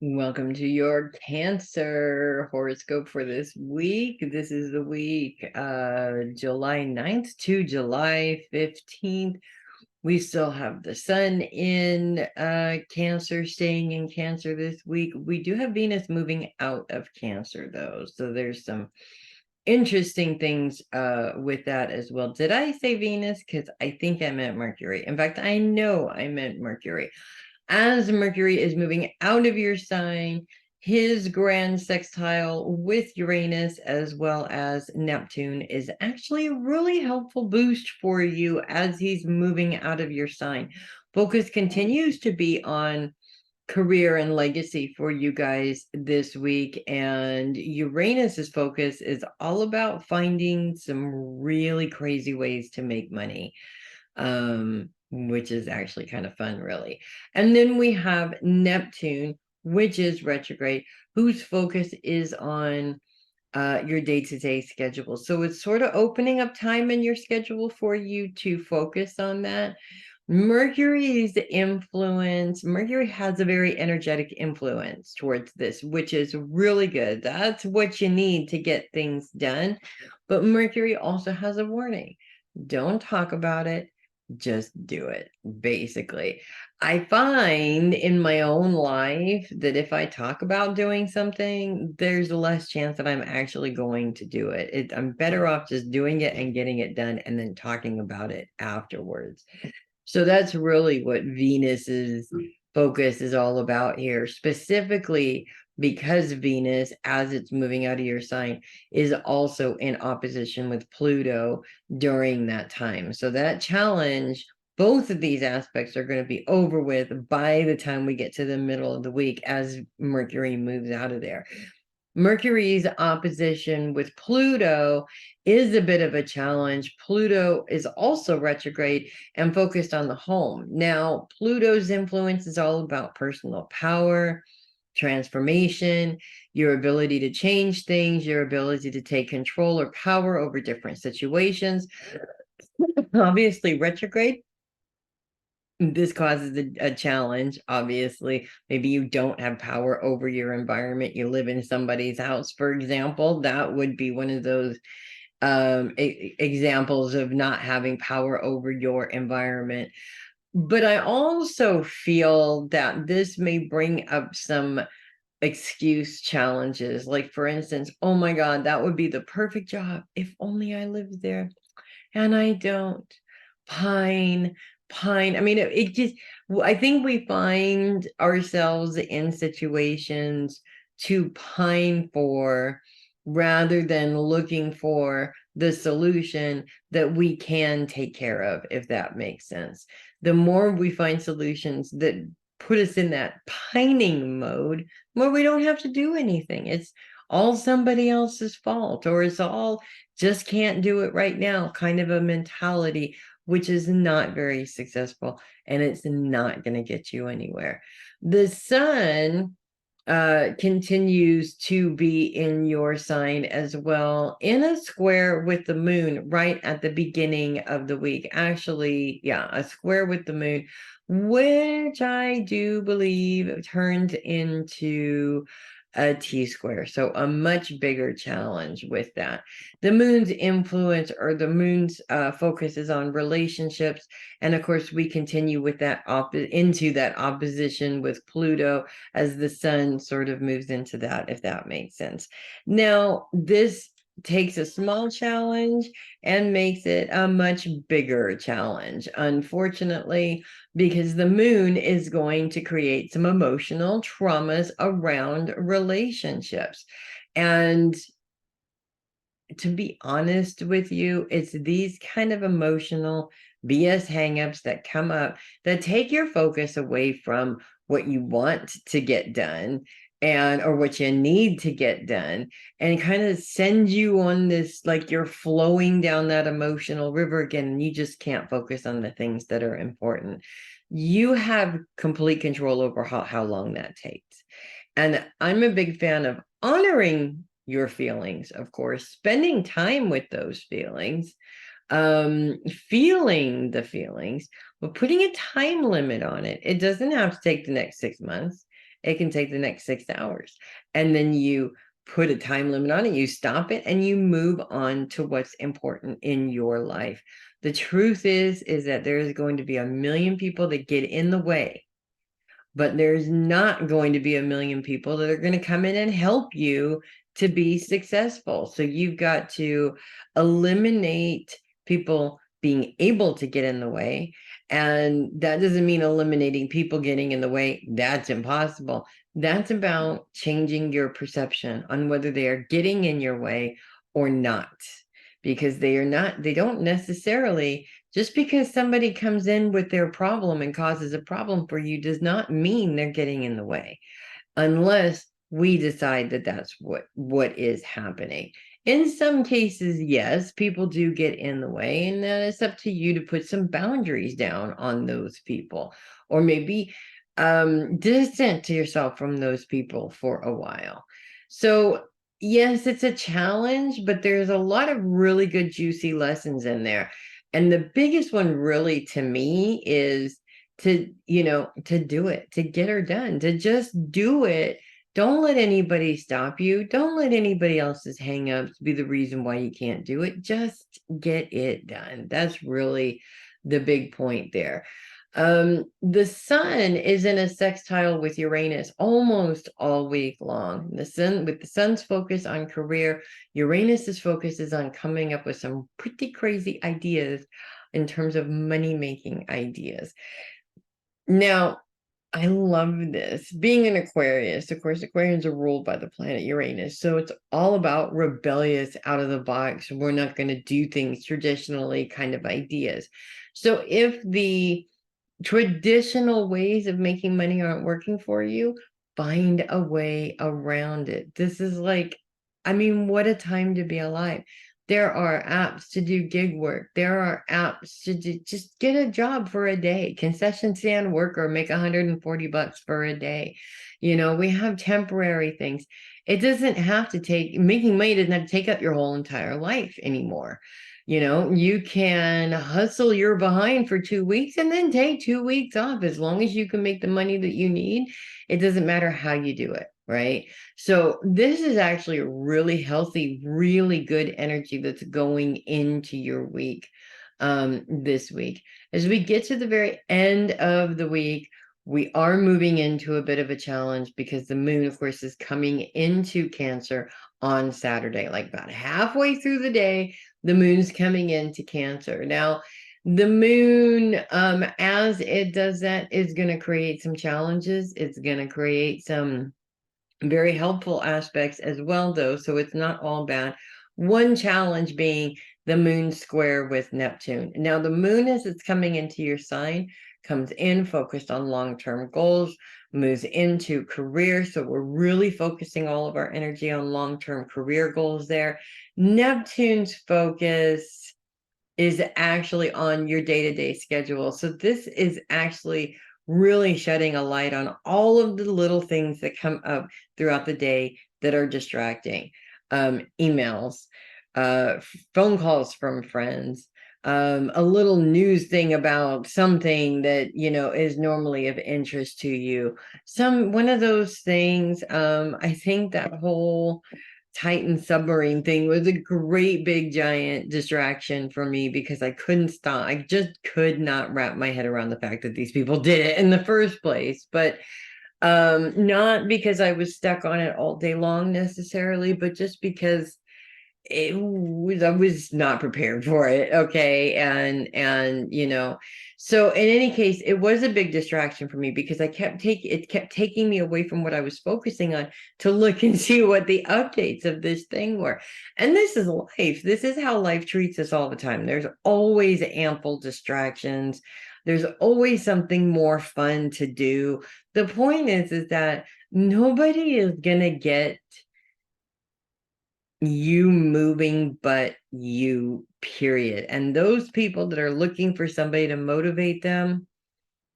Welcome to your Cancer horoscope for this week. This is the week July 9th to July 15th. We still have the sun in Cancer, staying in Cancer this week. We do have Venus moving out of Cancer though, so there's some interesting things with that as well. Did I say Venus? Because I think I meant Mercury. In fact, I know I meant Mercury. As Mercury is moving out of your sign, his grand sextile with Uranus as well as Neptune is actually a really helpful boost for you as he's moving out of your sign. Focus continues to be on career and legacy for you guys this week, and Uranus's focus is all about finding some really crazy ways to make money, which is actually kind of fun, really. And then we have Neptune, which is retrograde, whose focus is on your day-to-day schedule. So it's sort of opening up time in your schedule for you to focus on that. Mercury's influence, Mercury has a very energetic influence towards this, which is really good. That's what you need to get things done. But Mercury also has a warning. Don't talk about it, just do it, basically. I find in my own life that if I talk about doing something, there's less chance that I'm actually going to do it. I'm better off just doing it and getting it done and then talking about it afterwards. So that's really what Venus's focus is all about here, specifically because Venus, as it's moving out of your sign, is also in opposition with Pluto during that time. So that challenge, both of these aspects are going to be over with by the time we get to the middle of the week as Mercury moves out of there. Mercury's opposition with Pluto is a bit of a challenge. Pluto is also retrograde and focused on the home. Now, Pluto's influence is all about personal power, transformation, your ability to change things, your ability to take control or power over different situations. Obviously, retrograde, this causes a challenge. Obviously, maybe you don't have power over your environment. You live in somebody's house, for example. That would be one of those examples of not having power over your environment. But I also feel that this may bring up some excuse challenges. Like, for instance, oh my God, that would be the perfect job if only I lived there. And I don't. Pine, pine. I mean, it just, I think we find ourselves in situations to pine for rather than looking for the solution that we can take care of, if that makes sense. The more we find solutions that put us in that pining mode, where we don't have to do anything. It's all somebody else's fault, or it's all just can't do it right now kind of a mentality, which is not very successful, and it's not going to get you anywhere. The sun continues to be in your sign as well, in a square with the moon right at the beginning of the week. Actually, yeah, a square with the moon, which I do believe turned into a T-square. So a much bigger challenge with that. The moon's influence, or the moon's focus, is on relationships. And of course, we continue with that into that opposition with Pluto as the sun sort of moves into that, if that makes sense. Now, this takes a small challenge and makes it a much bigger challenge, unfortunately, because the moon is going to create some emotional traumas around relationships. And to be honest with you, it's these kind of emotional BS hangups that come up that take your focus away from what you want to get done, or what you need to get done, and kind of send you on this, like you're flowing down that emotional river again, and you just can't focus on the things that are important. You have complete control over how long that takes. And I'm a big fan of honoring your feelings, of course, spending time with those feelings, feeling the feelings, but putting a time limit on it. It doesn't have to take the next 6 months. It can take the next 6 hours. And then you put a time limit on it, you stop it, and you move on to what's important in your life. The truth is that there is going to be a million people that get in the way, but there's not going to be a million people that are going to come in and help you to be successful. So you've got to eliminate people being able to get in the way. And that doesn't mean eliminating people getting in the way. That's impossible. That's about changing your perception on whether they are getting in your way or not. Because they don't necessarily, just because somebody comes in with their problem and causes a problem for you does not mean they're getting in the way, unless we decide that that's what is happening. In some cases, yes, people do get in the way, and then it's up to you to put some boundaries down on those people, or maybe distance yourself from those people for a while. So yes, it's a challenge, but there's a lot of really good juicy lessons in there. And the biggest one really to me is to do it, to get her done, to just do it. Don't let anybody stop you. Don't let anybody else's hangups be the reason why you can't do it. Just get it done. That's really the big point there. The sun is in a sextile with Uranus almost all week long. With the sun's focus on career, Uranus's focus is on coming up with some pretty crazy ideas in terms of money-making ideas. Now, I love this. Being an Aquarius, of course, Aquarians are ruled by the planet Uranus. So it's all about rebellious, out of the box, we're not going to do things traditionally kind of ideas. So if the traditional ways of making money aren't working for you, find a way around it. This is like, I mean, what a time to be alive. There are apps to do gig work. There are apps to just get a job for a day, concession stand worker, make $140 for a day. We have temporary things. It doesn't have to making money doesn't have to take up your whole entire life anymore. You can hustle your behind for 2 weeks and then take 2 weeks off. As long as you can make the money that you need, it doesn't matter how you do it, right? So this is actually a really healthy, really good energy that's going into your week this week. As we get to the very end of the week, we are moving into a bit of a challenge because the moon, of course, is coming into Cancer on Saturday, like about halfway through the day. The moon's coming into Cancer. Now, the moon, as it does that, is going to create some challenges. It's going to create some very helpful aspects as well, though, so it's not all bad. One challenge being the moon square with Neptune. Now, the moon, as it's coming into your sign, comes in focused on long-term goals, moves into career. So we're really focusing all of our energy on long-term career goals there. Neptune's focus is actually on your day-to-day schedule. So this is actually really shedding a light on all of the little things that come up throughout the day that are distracting. Emails, phone calls from friends, a little news thing about something that is normally of interest to you. One of those things. I think that whole Titan submarine thing was a great big giant distraction for me because I couldn't stop. I just could not wrap my head around the fact that these people did it in the first place. But not because I was stuck on it all day long necessarily, but just because I was not prepared for it. Okay. And so in any case, it was a big distraction for me because it kept taking me away from what I was focusing on to look and see what the updates of this thing were. And this is life. This is how life treats us all the time. There's always ample distractions. There's always something more fun to do. The point is that nobody is gonna get you moving but you, period. And those people that are looking for somebody to motivate them,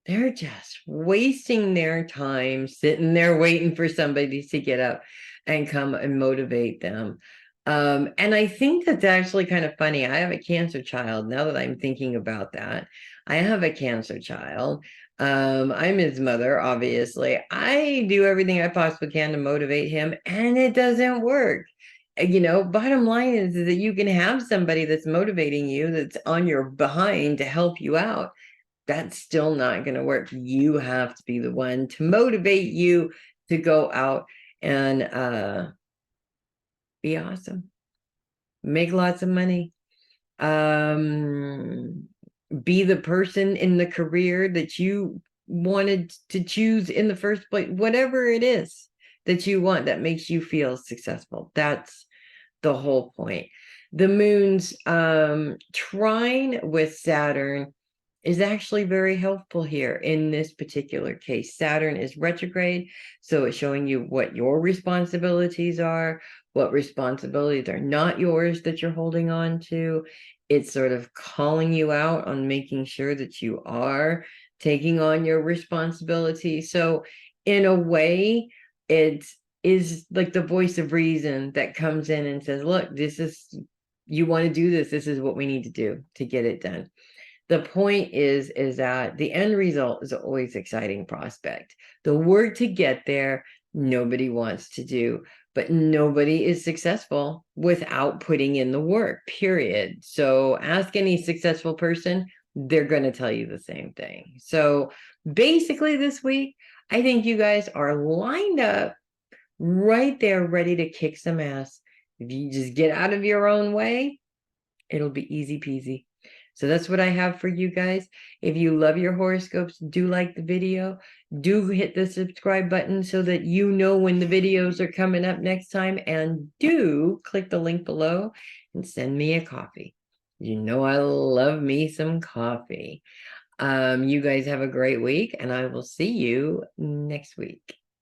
they're just wasting their time sitting there waiting for somebody to get up and come and motivate them. And I think that's actually kind of funny. I have a Cancer child. Now that I'm thinking about that, I have a Cancer child. I'm his mother, obviously. I do everything I possibly can to motivate him, and it doesn't work. Bottom line is that you can have somebody that's motivating you, that's on your behind to help you out. That's still not going to work. You have to be the one to motivate you to go out and be awesome, make lots of money, um, be the person in the career that you wanted to choose in the first place, whatever it is that you want that makes you feel successful. That's the whole point. The moon's trine with Saturn is actually very helpful here in this particular case. Saturn is retrograde, so it's showing you what your responsibilities are, what responsibilities are not yours that you're holding on to. It's sort of calling you out on making sure that you are taking on your responsibility. So in a way, it is like the voice of reason that comes in and says, look, you want to do this. This is what we need to do to get it done. The point is that the end result is always exciting prospect. The work to get there, nobody wants to do, but nobody is successful without putting in the work, period. So ask any successful person, they're going to tell you the same thing. So basically this week, I think you guys are lined up right there, ready to kick some ass. If you just get out of your own way, it'll be easy peasy. So that's what I have for you guys. If you love your horoscopes, do like the video. Do hit the subscribe button so that you know when the videos are coming up next time. And do click the link below and send me a coffee. You know I love me some coffee. You guys have a great week, and I will see you next week.